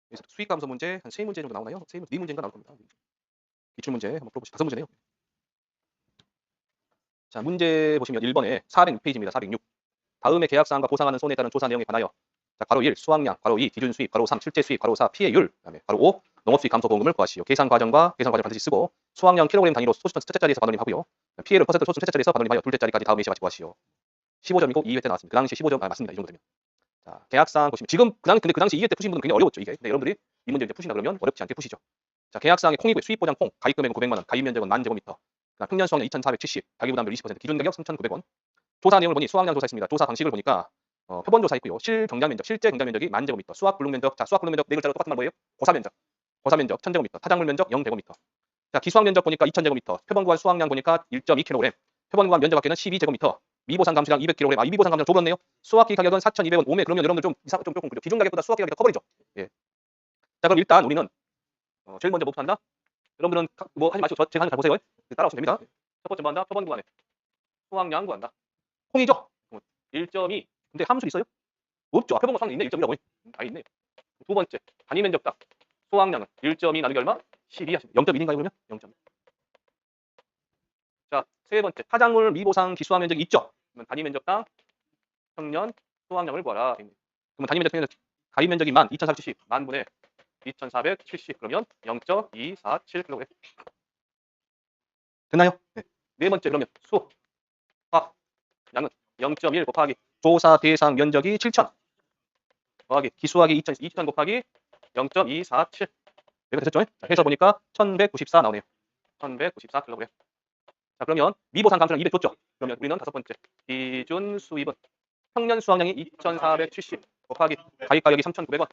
그래서 수익감소 문제 한 3문제 정도 나오나요? 4문제인가 나올 겁니다. 기출문제 한번 풀어보시죠. 5문제네요. 자, 문제 보시면 1번에 406페이지입니다. 406. 다음의 계약사항과 보상하는 손해에 따른 조사 내용에 관하여 자, 괄호 1 수확량, 괄호 2 기준 수익, 괄호 3 실제 수익, 괄호 4 피해율, 그다음에 괄호 5 농업수익 감소 보험금을 구하시오. 계산 과정 반드시 쓰고 수확량 킬로그램 단위로 소수점 첫째 자리에서 반올림 하고요. 피해율 퍼센트 소수점 첫째 자리에서 반올림하여 둘째 자리까지 다음 예시와 같이 구하시오. 15점이고 2회 때 나왔습니다. 그 당시 15점 맞습니다. 이 정도 되면. 자, 계약사항 보시면 지금 근데 그 당시 2회 때 푸신 분은 굉장히 어려웠죠, 이게. 근데 여러분들이 이 문제 이제 푸신다 그러면 어렵지 않게 푸시죠. 자, 계약사항에 콩이고요. 수입 보장 콩, 가입 금액은 900만 원, 가입 면적은 10,000제곱미터. 평년 수확량 2,470, 가계부담률 20%, 기준 가격 3,900원. 조사 내용을 보니 수확량 조사했습니다. 조사 방식을 보니까 표본 조사했고요. 실제 경장 면적이 10,000제곱미터. 수확 불능 면적, 자, 수확 불능 면적 네 글자로 똑같은 말 뭐예요? 고사 면적. 고사 면적 1,000제곱미터. 타작물 면적 0제곱미터. 자, 기수확 면적 보니까 2,000제곱미터. 표본 구간 수확량 보니까 1.2kg. 표본 구간 면적 합계는 12제곱미터. 미보상 감수량 200kg. 미보상 감수량 좁았네요. 수확기 가격은 4,200원. 오매 그러면 여러분들 좀 조금 그죠. 기준 가격보다 수확기 가격이 더 커버리죠. 예. 자, 그럼 일단 우리는 제일 먼저 뭐부터 한다? 여러분들은 뭐 하지 마시고 제가 하는 거 잘 보세요. 따라오시면 됩니다. 첫 번째 뭐 한다? 표본 구간에 수확량 구한다. 콩이죠? 1.2. 근데 함수 있어요? 없죠. 표본 수확량 있네. 1.2라고. 다 있네. 두 번째 단위 면적 딱. 수확량은 1.2 나누기 얼마? 12 하십니다. 0.1인가요 그러면? 0.1. 자, 세 번째 타작물 미보상 기수화 면적이 있죠. 그러면 단위 면적당 평년 수확량을 구하라. 그러면 단위 면적 평년 가입 면적이 12,470 만분의 2,470 그러면 0.247kg. 됐나요? 네. 네 번째 그러면 수확량은 0.1 곱하기 조사 대상 면적이 7,000 더하기 기수하기 2,000 곱하기 0.247 여기가 됐죠? 자, 해서 보니까 1,194 나오네요. 1,194kg. 자, 그러면 미보상 감수량 200 줬죠? 그러면 우리는 다섯 번째 기준 수입은 평년 수확량이 2,470 곱하기 가입 가격이 3,900원.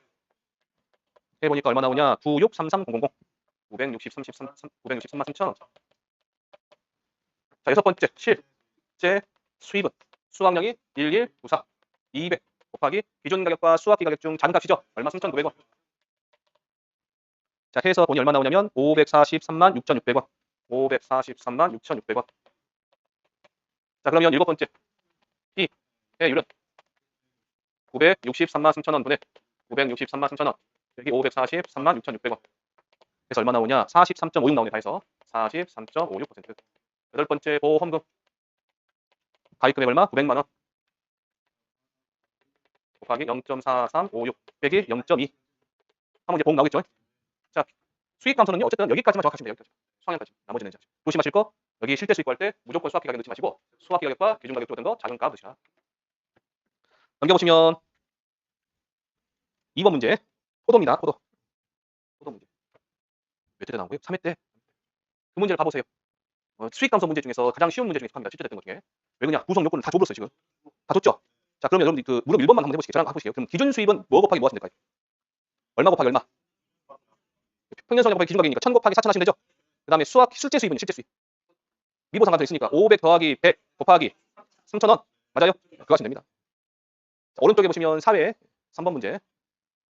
해보니까 얼마 나오냐? 9633,000 963만 3,000원. 자, 여섯 번째 실제 수입은 수확량이 1194 200 곱하기 기준 가격과 수확기 가격 중 작은 값이죠? 얼마? 3,900원. 자, 해서 보니 얼마 나오냐면 543만 6,600원. 543만 6,600원. 자, 그러면 일곱 번째 피해율은 963만 3,000원 분의 963만 3,000원 여기 543만 6,600원. 그래서 얼마 나오냐? 43.56 나오네. 다 해서 43.56%. 여덟 번째 보험금 가입 금액 얼마? 900만 원 곱하기 0.4356 빼기 0.2 한 문제 보험 나오겠죠? 자, 수익 감소는요. 어쨌든 여기까지만 정확하시면 돼요. 여기까지. 수확량까지. 나머지는 이제 조심하실 거 여기 실제 수익 구할 때 무조건 수확기 가격 넣지 마시고 수확기 가격과 기준 가격 줬던 거 작은 값 넣으시라. 넘겨보시면 2번 문제 포도입니다. 포도 문제 몇 회 때 나온 거예요? 3회 때. 그 문제를 봐보세요. 수익 감소 문제 중에서 가장 쉬운 문제 중에 속합니다. 실제됐던 것 중에. 왜 그러냐? 구성 요건을 다 줘버렸어요. 지금. 다 줬죠? 자, 그러면 여러분들 그 무릎 1번만 한번 해보시죠. 저랑 해보시죠. 그럼 기준 수입은 뭐 곱하기 뭐 하시면 될까요? 얼마 곱하기 얼마? 평년 수확량 곱하기 기준 가격이니까 1,000 곱하기 4,000 하시면 되죠? 그 다음에 실제 수입은 실제 수입. 미보상 감소 있으니까 500 더하기 100 곱하기 3,000원. 맞아요? 그거 하시면 됩니다. 자, 오른쪽에 보시면 사회 3번 문제.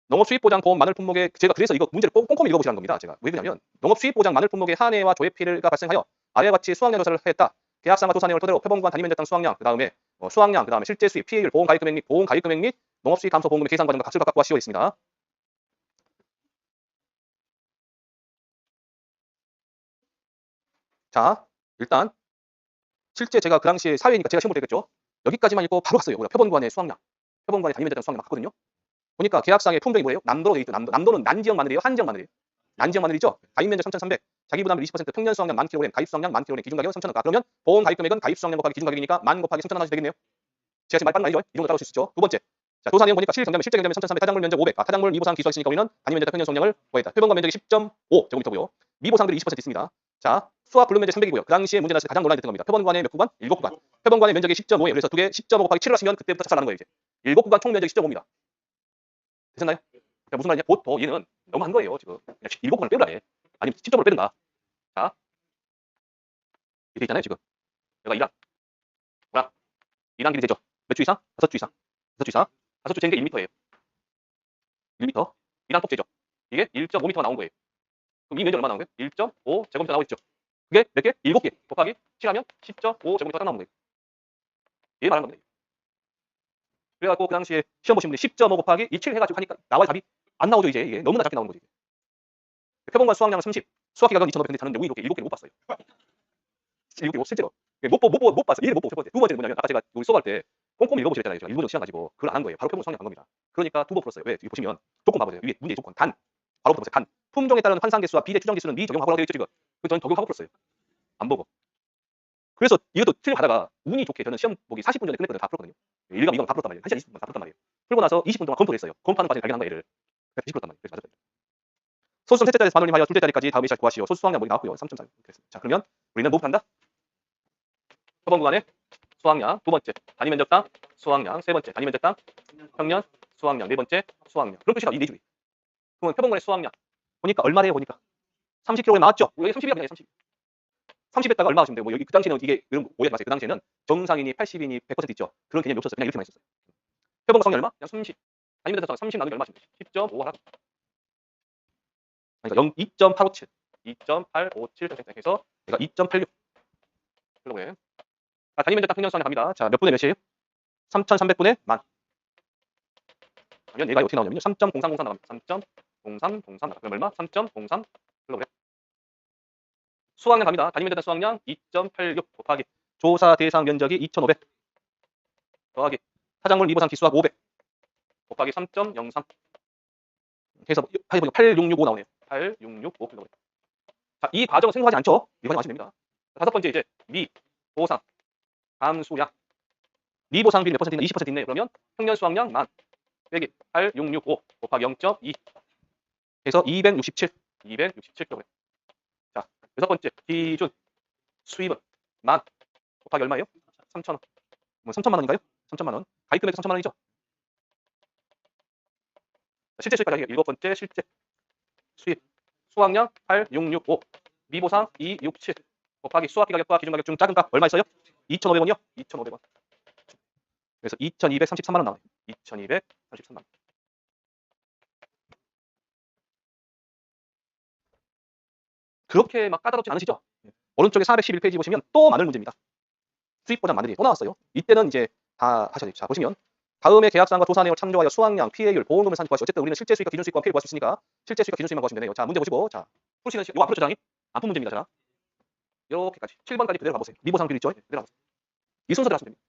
농업 수입 보장 보험 마늘 품목에 제가 그래서 이거 문제를 꼼꼼히 읽어보시라는 겁니다. 제가 왜 그러냐면 농업 수입 보장 마늘 품목의 한해와 조회 피해가 발생하여 아래와 같이 수확량 조사를 했다. 계약상과 조사 내용을 토대로 표본구간 단위 면적 당 수확량, 그다음에 수확량, 그다음에 실제 수입, 피해율, 보험 가입 금액 및 농업 수익 감소 보험금의 계산 과정과 값을 각각 구하시오 있습니다. 자, 일단 실제 제가 그 당시에 사회니까 제가 시험 볼 때겠죠. 여기까지만 읽고 바로 갔어요. 표본구간의 수확량, 표본구간의 단위 면적 당 수확량 맞거든요. 보니까 계약상의 품종이 뭐예요? 남도로 돼 있죠. 남도는 난지역 마늘이에요. 한지역 마늘이에요. 난지역 마늘이죠. 가입 면적 3,300, 자기 부담률 20%, 평년 수확량 10,000kg, 가입 수확량 10,000kg, 기준 가격은 3,000원. 그러면 보험 가입 금액은 가입 수확량 곱하기 기준 가격이니까 10,000 곱하기 3,000원 하시면 되겠네요. 제가 지금 말 빠른 거 아니죠? 이 정도 따라올 수 있죠. 두 번째. 자, 조사 내용 보니까 실경자면 실제 경자면 3,300, 타작물 면적 500. 타작물 미보상 기수했으니까 우리는 단위 면적 평년 수확량을 구했다. 표본관 면적이 10.5 제곱미터고요. 미보상들이 20% 있습니다. 자, 수확 불능 면적 300이고요. 그 당시에 문제 나서 가장 논란이 됐던 겁니다. 표본관의 몇 구간? 7구간. 표본관의 면적이 10.5예요. 그래서 두 개 10.5 곱하기 7을 하시면 그때부터 착살나는 거예요, 이제. 7구간 총 면적이 10.5입니다. 되셨나요? 그러니까 무슨 말이냐? 보통 얘는 너무 한 거예요, 지금. 그냥 7구간을 빼라 해. 아니면 10.5를 빼든가. 자, 이렇게 있잖아요, 지금. 여기가 2랑, 5랑, 2랑 길이 되죠. 몇 주 이상? 5주 이상. 5주 이상. 5주 재는 게 1m예요. 1m. 2랑 꼭지죠. 이게 1.5m가 나온 거예요. 그럼 이 면적 얼마 나온 거예요? 1.5 제곱미터 나오고 있죠. 그게 몇 개? 7개. 곱하기 7하면 10.5 제곱미터가 딱 나오는 거예요. 얘 말하는 겁니다. 그래갖고 그 당시에 시험 보신 분들이 10.5 곱하기 27 해가지고 하니까 나와 답이 안 나오죠 이제. 이게 너무나 작게 나오는 거지. 표본과 수확량은 30. 수학 기각은 2,500인데 저는 여기 이렇게 7개를 못 봤어요. 7개 실제로. 못 봤어요. 이해를 못 보고 첫 번째. 두 번째는 뭐냐면 아까 제가 우리 수업할 때 꼼꼼히 읽어보시랬잖아요. 제가 1분 정도 시간 가지고 그걸 안 한 거예요. 바로 표본 수확량 간 겁니다. 그러니까 두 번 풀었어요. 왜? 여기 보시면 조건 봐보세요. 위에 문제의 조건 단. 바로부터 보세요. 단. 품종에 따른 환산 개수와 비례 추정 지수는 미적용하고라고 되어 있죠 지금. 그래서 저는 적용하고 풀었어요. 안 보고. 그래서 이것도 틀리고 가다가 운이 좋게 저는 시험 보기 40분 전에 끝냈거든요. 다 풀었거든요. 1감, 2감 다 풀었단 말이에요. 1시간 20분 다 풀었단 말이에요. 풀고 나서 20분 동안 검토를 했어요. 검토하는 과정에 발견한 거예요. 얘를. 그래서 90 풀었단 말이에요. 그래서 맞았거든요. 소수점 셋째 자리에서 반올림하여 둘째 자리까지 다음의 시작 구하시오. 소수 수확량 나왔고요. 3.4. 자 그러면 우리는 뭐부터 한다? 표본 구간에 수확량 두 번째, 단위 면적당 수확량 세 번째, 단위 면적당 평년 수확량 네 번째 수확량. 그런 뜻이다. 이 네 줄이. 그러면 표본 구간의 수확량 보니까 얼마래요? 보니까 30kg 나왔죠? 여기 30이라 그냥 30. 30에다가 얼마 하시면 돼요? 뭐 여기 그 당시에는 이게 이런 오해하지 마세요. 그 당시에는 정상인이 80인이 100% 있죠. 그런 개념이 없었어요. 그냥 이렇게만 있었어요. 표본 수확량 얼마? 그냥 30. 단위 면적당 30 나누기 얼마 하시면 돼요? 10.5 하라. 그러니까 2.857. 2.857 해서 내가 2.86. 그러고요. 자, 단위 면적당 평년 수확량 갑니다. 자, 몇 분의 몇이에요? 3,300분의 만. 그러면 얘가 어떻게 나오냐면요. 3.0303 나갑니다. 3.0303 나가. 그럼 얼마? 3.03 그래. 수확량 갑니다. 단위 면적당 수확량 2.86 곱하기 조사 대상 면적이 2,500 더하기 타작물 미보상 기수학 500 곱하기 3.03 해서 8665 나오네요. 8665 그래. 자, 이 과정은 생소하지 않죠? 이 과정 아시면 됩니다. 다섯 번째 이제 미, 보상, 감수량. 미보상 비율 몇 퍼센트 있나? 20% 있네요. 그러면 평년 수확량 만 빼기 8665 곱하기 0.2 해서 267 267kg. 자, 여섯 번째 기준 수입은 만 곱하기 얼마예요? 3,000원. 뭐 3천만 원인가요? 3천만 원. 가입 금액도 3천만 원이죠. 실제 수입까지 하기가 일곱 번째 실제 수입 수확량 8665 미보상 267 곱하기 수확기 가격과 기준 가격 중 작은 값 얼마 있어요? 2,500원이요? 2,500원. 그래서 2,233만 원 나와요. 2,233만 원. 그렇게 막 까다롭지 않으시죠? 오른쪽에 411페이지 보시면 또 많은 문제입니다. 수입보다 많은 게 또 나왔어요. 이때는 이제 다 하셔야 돼요. 자, 보시면 다음에 계약사항과 조사 내용을 참조하여 수확량, 피해율, 보험금을 산출하시오. 어쨌든 우리는 실제 수익과 기준 수익과 피해를 구할 수 있으니까 실제 수익과 기준 수익만 구하시면 되네요. 자, 문제 보시고 자, 풀시는 이거 앞으로 저장이 안 푼 문제입니다. 자, 이렇게까지 7번까지 그대로 가보세요. 미보상 비율 있죠? 그대로 가보세요. 이 순서대로 하시면 됩니다.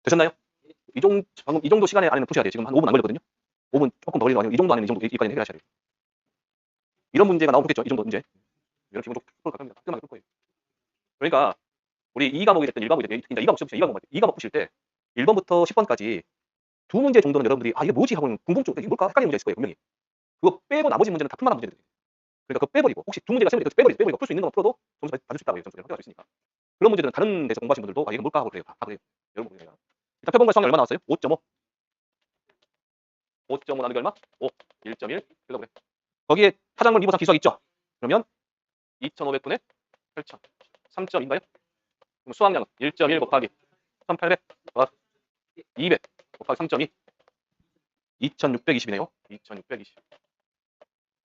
되셨나요? 방금 이 정도 시간에 안에는 푸셔야 돼요. 지금 한 5분 안 걸렸거든요. 5분 조금 더 걸리는 거 아니고 이 정도 안에는 이 정도 여기까지는 해결하셔야 돼요. 이런 문제가 나오면 좋겠죠. 이 정도 문제. 이런 기본적으로 풀 가깝니다. 끝나면 풀 거예요. 그러니까 우리 2과목이 됐든 1과목이 됐든 특히 2과목 시험 2과목 2과목 푸실 때 1번부터 10번까지 두 문제 정도는 여러분들이 이게 뭐지 하고 궁금증 이게 뭘까 헷갈리는 문제 있을 거예요 분명히. 그거 빼고 나머지 문제는 다 풀만한 문제들. 그러니까 그거 빼버리고 혹시 두 문제가 시험에 빼버리고 풀 수 있는 것만 풀어도 점수 받을 수 있다고 해요. 점수를 확대할 수 있으니까. 그런 문제들은 다른 데서 공부하신 분들도 이게 뭘까 하고 그래요. 다 그래요. 여러분 보세요. 일단 표본과 수학량 얼마 나왔어요? 5.5. 5.5 나누기 얼마? 5. 1.1 kg. 거기에 파장물 미보상 기수학 있죠? 그러면 2,500분의 8,000. 3.2인가요? 그럼 수학량은 1.1 곱하기 1,800 더하기 200 곱하기 3.2. 2,620이네요. 2,620.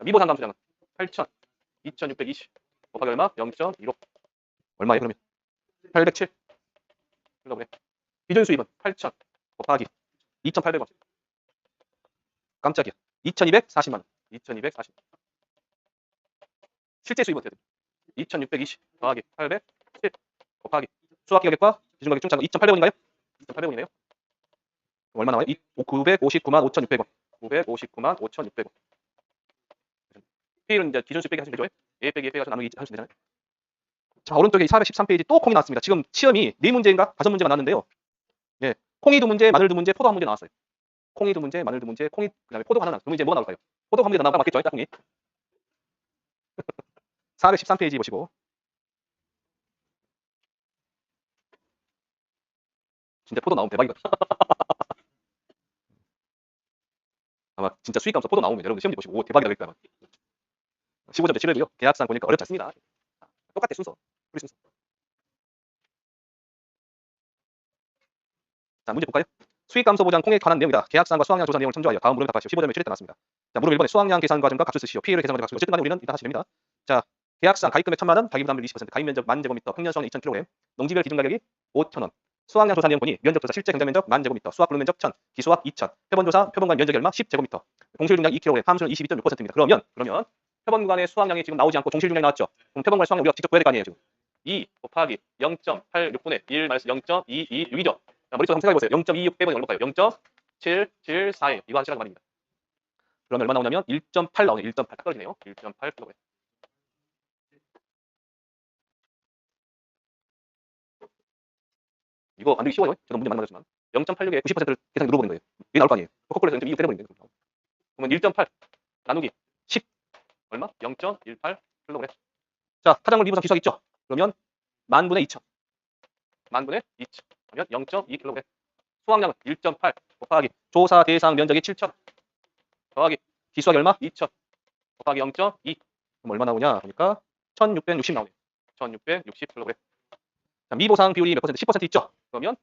미보상 감수량은 8,000. 2,620 곱하기 얼마? 0.15. 얼마예요 그러면? 807 kg. 기준 수입은 8,000 곱하기 2,800원. 깜짝이야. 2,240만 원. 2,240. 실제 수입은 어떻게 돼요? 2,620 더하기 807 곱하기 수학기 가격과 기준 가격 중차가 2,800원인가요? 2,800원이네요. 얼마 나와요? 959만 5,600원. 959만 5,600원. P는 이제 기준 수입 빼기 하시면 되죠? A 빼기 A 빼기 나누기 하시면 되잖아요. 자, 오른쪽에 413페이지 또 콩이 나왔습니다. 지금 시험이 4문제인가 5문제가 나왔는데요. 예. 콩이 2문제, 마늘 2문제, 포도 1문제 나왔어요. 콩이 2문제, 마늘 2문제, 콩이 그다음에 포도 하나 나왔어요. 2문제 뭐가 나올까요? 포도 1문제 나오면 맞겠죠? 짝꿍이. 413페이지 보시고. 진짜 포도 나오면 대박이다. 아마 진짜 수익 감소 포도 나오면 여러분 시험 보시고 오 대박이다 그랬다. 15점대 치르고요. 계약상 보니까 어렵지 않습니다. 똑같아 순서. 우리 순서. 자, 문제 볼까요? 수익 감소 보장 콩에 관한 내용이다. 계약상과 수학량 조사 내용을 참조하여 다음 물음을 답하시오. 15점에 출제 나왔습니다. 자, 물음 1번에 수학량 계산 과정과 값을 쓰시오. P를 계산 과정 값을. 어쨌든 간에 우리는 일단 하시면 됩니다. 자, 계약상 가입 금액 1,000만 원, 가입 부담률 20%, 가입 면적 10,000제곱미터, 평년 수학량 2,000kg, 농지별 기준 가격이 5,000원. 수학량 조사 내용본이 면적 조사 실제 경장 면적 10,000제곱미터, 수학 불문 면적 1,000, 기수학 2,000, 표본 조사 표본관 면적이 얼마? 10제곱미터, 공실 중량 2kg, 함수는 22.6%입니다. 그러면 표본 구간의 수학량이 지금 나오지 않고 공실 중량이 나왔죠. 그럼 표본 구간의 수학량 우리가 직접 구해야 될 거 아니에요 지금. 2 곱하기 0.86분의 1 마이너스 0.226이죠. 자, 머릿속에 한번 생각해보세요. 0.26 빼면 얼마일까요? 0.774예요. 이거 하시라는 말입니다. 그러면 얼마 나오냐면 1.8 나오네요. 1.8 딱 떨어지네요. 1.8kg. 이거 만들기 쉬워요. 저도 문제 많이 맞았지만 0.86에 90%를 계산 눌러보는 거예요. 이게 나올 거 아니에요. 거꾸로해서 0.26 때려버리는 거예요. 그러면 1.8 나누기 10 얼마? 0.18kg. 자, 파장물 미분상 기수학 있죠? 그러면 만분의 2천. 만분의 2천. 그러면 0.2kg. 수학량은 1.8 곱하기 조사 대상 면적이 7천 더하기 기수학이 얼마? 2천 곱하기 0.2. 그럼 얼마 나오냐? 보니까 1,660 나오네요. 1,660kg. 자, 미보상 비율이 몇 퍼센트? 10% 있죠? 그러면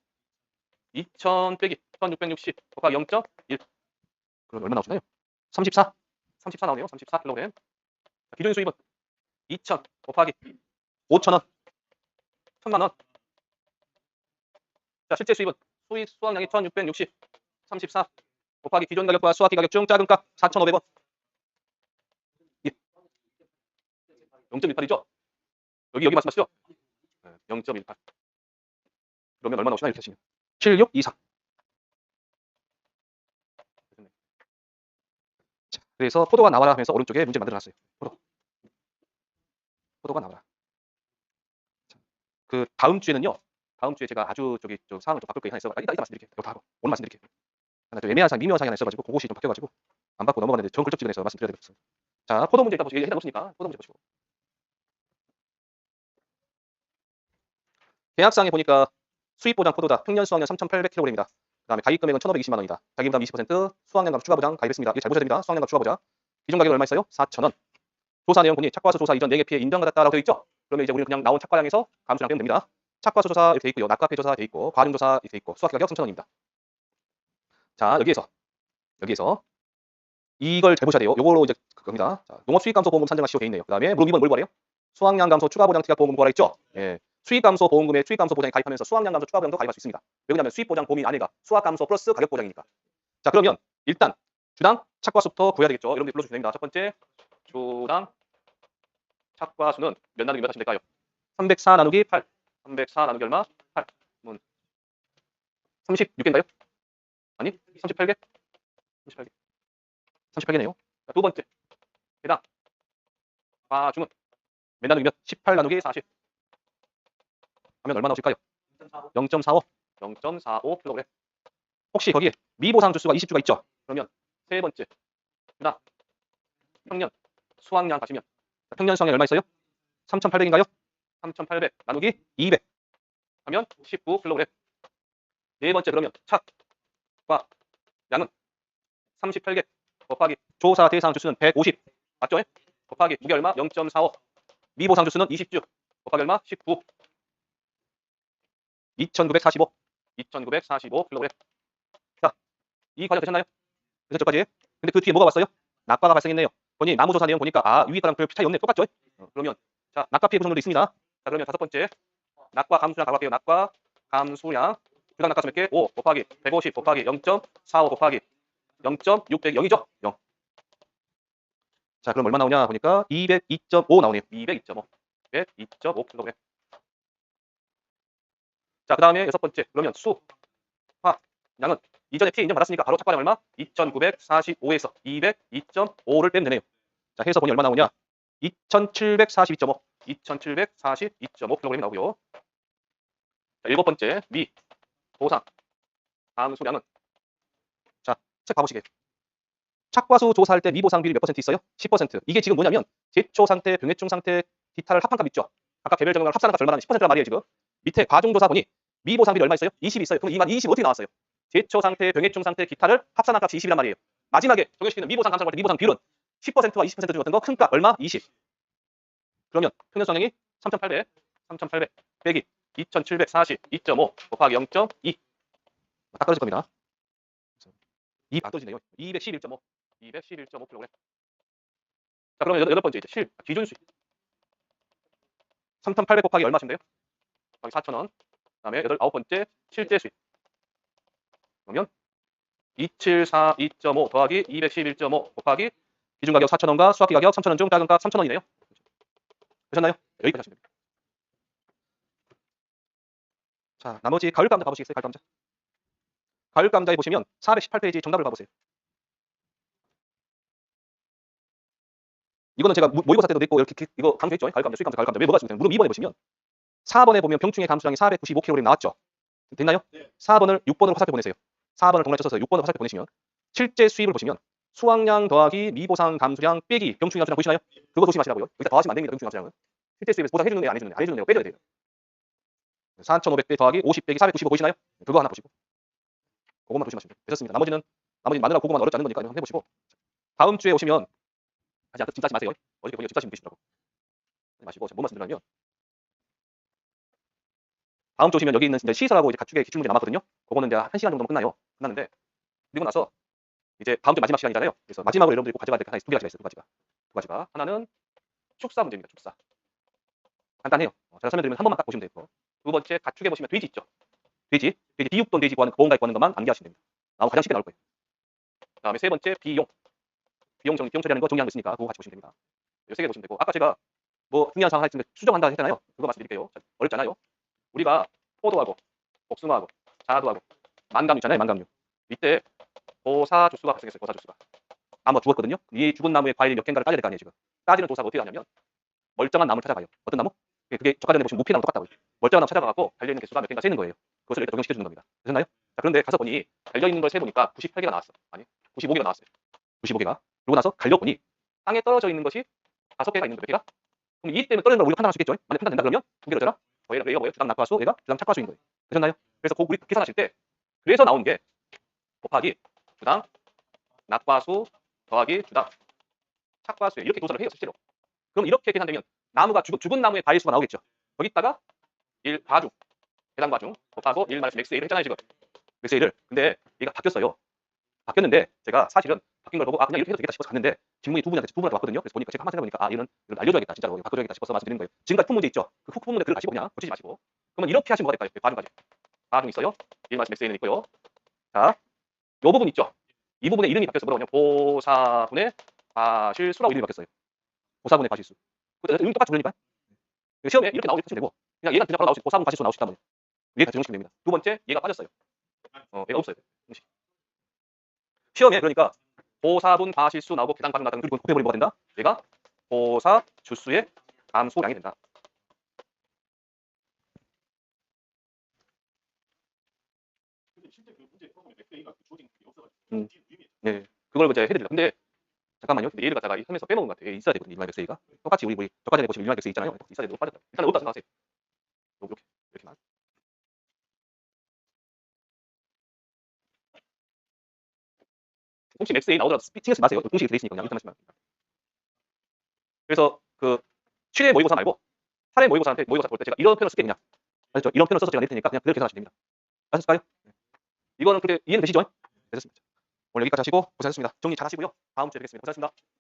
2,000 빼기 1,660 곱하기 0.1. 그럼 얼마 나오시나요? 34. 34 나오네요. 34kg. 자, 기준 수입은 2,000 곱하기 5,000원. 1,000만 원. 자, 실제 수입은 수학량이 1,660. 34 곱하기 기존 가격과 수학기 가격 중 작은 값 4,500원. 예. 0.18이죠? 여기 말씀하시죠? 0.18. 그러면 얼마 나오시나 이렇게 하시면 7624. 자, 그래서 포도가 나와라 하면서 오른쪽에 문제 만들어놨어요. 포도가 나와라. 자, 그 다음 주에는요. 다음 주에 제가 아주 저 사항을 좀 바꿀 거 하나 있어. 이따 말씀드릴게요. 이거 다 하고 오늘 말씀드릴게요. 하나 좀 애매한 사항, 미묘한 사항이 하나 있어가지고 그것이 좀 바뀌어가지고 안 받고 넘어갔는데 전 글적지근해서 말씀드려야 되겠어요. 자, 포도 문제 일단 보시고 해당 없으니까 포도 문제 보시고. 계약상에 보니까 수입 보장 포도다. 평년 수확량 3,800kg입니다. 그다음에 가입 금액은 1,520만 원이다. 자기 부담 20%, 수확량 값 추가 보장 가입했습니다. 이게 잘 보셔야 됩니다. 수확량 값 추가 보장. 기존 가격은 얼마 있어요? 4,000원. 조사 내용 보니 착과수 조사 이전 4개 피해 인정받았다라고 되어 있죠? 그러면 이제 우리는 그냥 나온 착과량에서 감수량 빼면 됩니다. 착과수 조사 이렇게 돼 있고요. 낙과폐 조사 돼 있고, 과중 조사 이렇게 돼 있고, 수확 가격 3,000원입니다. 자, 여기에서 이걸 잘 보셔야 돼요. 요걸로 이제 그겁니다. 자, 농업 수익 감소 보험금 산정하시오 돼 있네요. 그다음에 물음 2번 뭘 구하래요? 수확량 감소 추가 보장 특약 보험금 구하라 했죠? 예. 수익 감소 보험금에 수익 감소 보장에 가입하면서 수확량 감소 추가 보장도 가입할 수 있습니다. 왜냐하면 수익 보장 범위 안에가 수확 감소 플러스 가격 보장이니까. 자, 그러면 일단 주당 착과수부터 구해야 되겠죠. 여러분들 불러주시면 됩니다. 첫 번째 주당 착과수는 몇 나누기 몇 하시면 될까요? 304 나누기 8. 304 나누기 얼마? 8. 36개인가요? 아니, 38개? 38개. 38개네요. 자, 두 번째 해당 과중은 몇 나누기 몇? 18 나누기 40 하면 얼마 나오실까요? 0.45. 0.45kg. 혹시 거기에 미보상 주수가 20주가 있죠? 그러면 세 번째 누나 평년 수확량 가시면 평년 수확량이 얼마 있어요? 3,800인가요? 3,800 나누기 200 하면 19kg. 네 번째 그러면 착과 양은 38개 곱하기 조사 대상 주수는 150 맞죠? 곱하기 무게 얼마? 0.45 미보상 주수는 20주 곱하기 얼마? 19 2945 2945kg. 자, 이 과정 되셨나요? 되셨죠? 까지. 근데 그 뒤에 뭐가 왔어요? 낙과가 발생했네요. 보니 나무조사 내용 보니까 위에 거랑 별 차이 없네. 똑같죠? 그러면 자, 낙과 피해 구성들도 있습니다. 자, 그러면 다섯 번째 낙과 감수량 가볼게요. 낙과 감수량 주당 낙과수 몇 개? 5 곱하기 150 곱하기 0.45 곱하기 0.600 0이죠? 0. 자, 그럼 얼마 나오냐 보니까 202.5 나오네요. 202.5. 202.5kg. 자, 그 다음에 여섯 번째 그러면 수화량은 이전에 피해 인정받았으니까 바로 착과량 얼마? 2945에서 202.5를 빼면 되네요. 자, 해서 보니 얼마 나오냐? 2742.5 2742.5kg이 나오고요. 자, 일곱 번째 미 보상 감수량은 자, 책 봐보시게. 착과수 조사할 때 미보상 비율이 몇 퍼센트 있어요? 10%. 이게 지금 뭐냐면 제초 상태, 병해충 상태, 기타를 합한 값 있죠. 각각 개별 적용을 합산한 값 얼마라는 10%란 말이에요. 지금 밑에 과중조사 보니 미보상 비율 얼마 있어요? 20 있어요. 그럼 이 만 20 어떻게 나왔어요? 제초 상태, 병해충 상태, 기타를 합산한 값이 20이란 말이에요. 마지막에 적용시키는 미보상 감사할 때 미보상 비율은 10%와 20% 중 어떤 거? 큰 값 얼마? 20. 그러면 평균 수확량이 3,800 빼기 2,742.5 곱하기 0.2 딱 떨어질 겁니다. 2 떨어지네요. 211.5 211.5kg. 자, 그러면 여덟 번째 이제 기준 수익 3,800 곱하기 얼마 하시면 돼요? 곱하기 4,000원. 그다음에 아홉 번째 실제 수익. 그러면 2742.5 더하기 211.5 곱하기 기준 가격 4,000원과 수확기 가격 3,000원 중 작은 값 3,000원이네요. 되셨나요? 여기까지 하시면 됩니다. 자, 나머지 가을 감자 가보시겠어요? 가을 감자. 가을 감자에 보시면 418페이지 정답을 봐보세요. 이거는 제가 모의고사 때도 냈고 이렇게 이거 강조했죠. 가을 감자, 수익 감자, 가을 감자. 왜 뭐가 중요해요? 물음 2번에 보시면 4번에 보면 병충해 감수량이 495kg 나왔죠. 됐나요? 네. 4번을 6번으로 화살표 보내세요. 4번을 동그라미 쳐서 6번으로 화살표 보내시면 실제 수입을 보시면 수확량 더하기 미보상 감수량 빼기 병충해 감수량 보이시나요? 그거 조심하시라고요. 여기다 더하시면 안 됩니다. 병충해 감수량은. 실제 수입에서 보상해주는 애 안 해주는 애, 안 해주는 애가 빼줘야 돼요. 4,500배 더하기 50 빼기 495 보이시나요? 그거 하나 보시고 그것만 조심하시면 돼요. 되셨습니다. 나머지는 마누라 그거만 어렵지 않은 거니까 한번 해보시고 다음 주에 오시면 아직 짐 싸지 마세요. 어저께 보니까 짐 싸시면 되시더라고. 마시고 뭔 말씀드리냐면 다음 주 오시면 여기 있는 이제 시설하고 이제 가축의 기출문제 남았거든요. 그거는 이제 1시간 정도면 끝나요. 끝났는데 그리고 나서 이제 다음 주 마지막 시간이잖아요. 그래서 마지막으로 여러분들이 꼭 가져가야 될 게 두 가지가 있어요. 두 가지가. 하나는 축사 문제입니다. 축사. 간단해요. 제가 설명드리면 한 번만 딱 보시면 돼요. 두 번째 가축에 보시면 돼지 있죠. 돼지 비육돈 돼지 구하는 보험가입 구하는 것만 암기하시면 됩니다. 가장 쉽게 나올 거예요. 그다음에 세 번째 비용 처리하는 거 정리하는 거 있으니까 그거 같이 보시면 됩니다. 이 세 개 보시면 되고 아까 제가 뭐 중요한 상황 했으면 수정한다 했잖아요. 그거 말씀드릴게요. 어렵지 않아요. 우리가 포도하고 복숭아하고 자두하고 만감류 있잖아요. 만감류. 이때 보사 주수가 발생했어요. 보사 주수가. 나무가 죽었거든요. 이 죽은 나무의 과일이 몇 개인가를 따져야 될 거 아니에요. 지금. 따지는 도사가 어떻게 하냐면 멀쩡한 나무를 찾아가요. 어떤 나무? 그게 저가전에 보시면 무피나무 똑같다고요. 멀쩡한 나무 찾아가고 달려있는 개수가 몇 개인가 세는 거예요. 그것을 이렇게 적용시켜주는 겁니다. 되셨나요? 자, 그런데 가서 보니 달려있는 걸 세보니까 98개가 나왔어. 아니 95개가 나왔어요. 95개가. 그러고 나서 갈려보니 땅에 떨어져 있는 것이 5개가 있는 거 몇 개가? 그럼 이 때문에 떨어지는 걸 우리가 판단할 수 있겠죠? 만약 판단된다 그러면 두 개를 어쩌라? 얘가 뭐예요? 주당 낙과수, 얘가 주당 착과수인 거예요. 되셨나요? 그래서 우리 계산하실 때 그래서 나온 게 곱하기 주당 낙과수 더하기 주당 착과수에 이렇게 도서를 해요. 실제로. 그럼 이렇게 계산되면 나무가 죽은 나무의 과일수가 나오겠죠. 거기다가 1 과중, 해당 과중 곱하고 1 마이너스 맥스 A를 했잖아요. 지금 맥스 A를. 근데 얘가 바뀌었어요. 바뀌었는데 제가 사실은 바뀐 걸 보고 그냥 이렇게 해도 되겠다 싶어서 갔는데 질문이 두 분한테 왔거든요. 그래서 보니까 제가 한번 생각해보니까 이런 알려줘야겠다. 진짜로 바꿔줘야겠다 싶어서 말씀드리는 거예요. 지금까지 푼 문제 있죠. 그 푼 문제 그걸 가지고 그냥 고치지 마시고 그러면 이렇게 하시면 뭐가 될까요? 과중까지. 과중 있어요. 1 마이너스 맥스 A는 있고요. 자, 요 부분 있죠. 이 부분의 이름이 바뀌었어. 뭐라고 하냐? 보사분의 과실수라고 이름이 바뀌었어요. 보사분의 과실수. 이름 똑같죠, 그러니까. 시험에 이렇게 나오게 하시면 되고 그냥 얘가 그냥 바로 나올 수 있고 보사분 과실수 나올 수 있다면 위에 다 적용시키면 됩니다. 두 번째, 얘가 빠졌어요. 얘가 없어요. 시험에 그러니까 보사분 과실수 나오고 계산 과중 나오고 그리고 곱해버리면 뭐가 된다? 얘가 보사 주수의 감소량이 된다. 실제 그 문제 풀어보면 네, 그걸 이제 해드리려. 근데 잠깐만요. 근데 얘를 갖다가 하면서 빼먹은 것 같아요. 얘 있어야 되거든요. 일반 백세이가. 똑같이 우리 저과전에 보시면 일반 백세이 있잖아요. 있어야 되고 빠졌다. 일단 어디다 생각하세요? 이렇게만. 공식 엑세이 나오더라도 신경 쓰지 마세요. 공식이 들어있으니까 그냥 이렇게 하시면. 그래서 그 7회 모의고사 말고 8회 모의고사한테 모의고사 볼 때 제가 이런 표현을 쓸게 그냥. 아셨죠? 이런 표현을 써서 제가 낼 테니까 그냥 그대로 계산하시면 됩니다. 아셨을까요? 이거는 그렇게 이해는 되시죠? 되셨습니다. 오늘 여기까지 하시고 고생하셨습니다. 정리 잘 하시고요. 다음 주에 뵙겠습니다. 고생하셨습니다.